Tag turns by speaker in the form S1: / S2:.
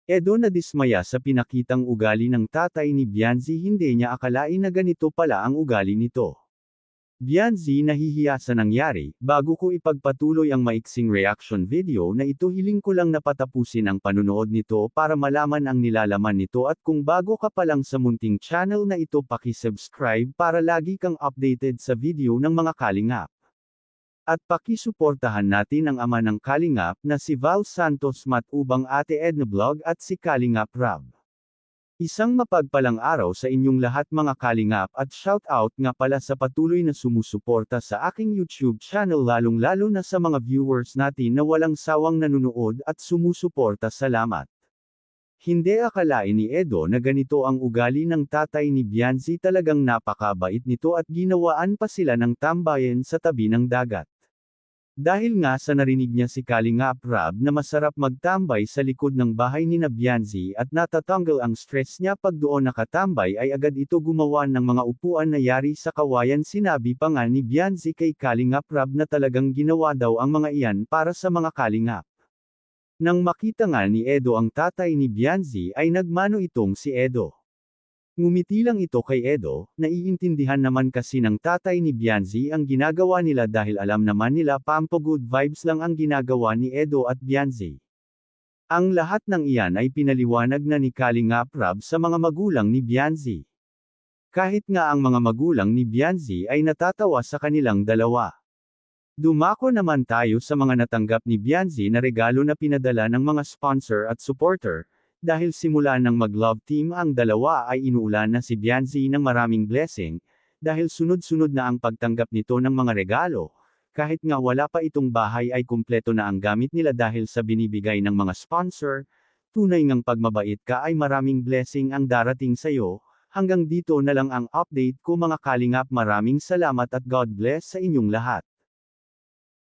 S1: Edo nadismaya sa pinakitang ugali ng tatay ni Bianzi, hindi niya akalain na ganito pala ang ugali nito. Bianzi, nahihiya sa nangyari. Bago ko ipagpatuloy ang maiksing reaction video na ito, hiling ko lang na patapusin ang panunood nito para malaman ang nilalaman nito, at kung bago ka pa lang sa munting channel na ito, paki-subscribe para lagi kang updated sa video ng mga kalingap. At pakisuportahan natin ang ama ng kalingap na si Val Santos Matubang, Ate Edna Vlog at si Kalingap Rab. Isang mapagpalang araw sa inyong lahat mga kalingap, at shout out nga pala sa patuloy na sumusuporta sa aking YouTube channel, lalong-lalo na sa mga viewers natin na walang sawang nanonood at sumusuporta. Salamat. Hindi akalain ni Edo na ganito ang ugali ng tatay ni Bianzi. Talagang napakabait nito at ginawaan pa sila ng tambayan sa tabi ng dagat. Dahil nga sa narinig niya si Kalingap Rab na masarap magtambay sa likod ng bahay ni Bianzi at natatanggal ang stress niya pag doon nakatambay, ay agad ito gumawa ng mga upuan na yari sa kawayan. Sinabi pa nga ni Bianzi kay Kalingap Rab na talagang ginawa daw ang mga iyan para sa mga kalingap. Nang makita nga ni Edo ang tatay ni Bianzi, ay nagmano itong si Edo. Ngumiti lang ito kay Edo. Naiintindihan naman kasi ng tatay ni Bianzi ang ginagawa nila dahil alam naman nila pampo-good vibes lang ang ginagawa ni Edo at Bianzi. Ang lahat ng iyan ay pinaliwanag na ni Kalingap Rab sa mga magulang ni Bianzi. Kahit nga ang mga magulang ni Bianzi ay natatawa sa kanilang dalawa. Dumako naman tayo sa mga natanggap ni Bianzi na regalo na pinadala ng mga sponsor at supporter. Dahil simula ng mag-love team ang dalawa, ay inuulan na si Bianzi ng maraming blessing, dahil sunod-sunod na ang pagtanggap nito ng mga regalo. Kahit nga wala pa itong bahay ay kumpleto na ang gamit nila dahil sa binibigay ng mga sponsor. Tunay ngang pagmabait ka ay maraming blessing ang darating sa'yo. Hanggang dito na lang ang update ko mga kalingap. Maraming salamat at God bless sa inyong lahat.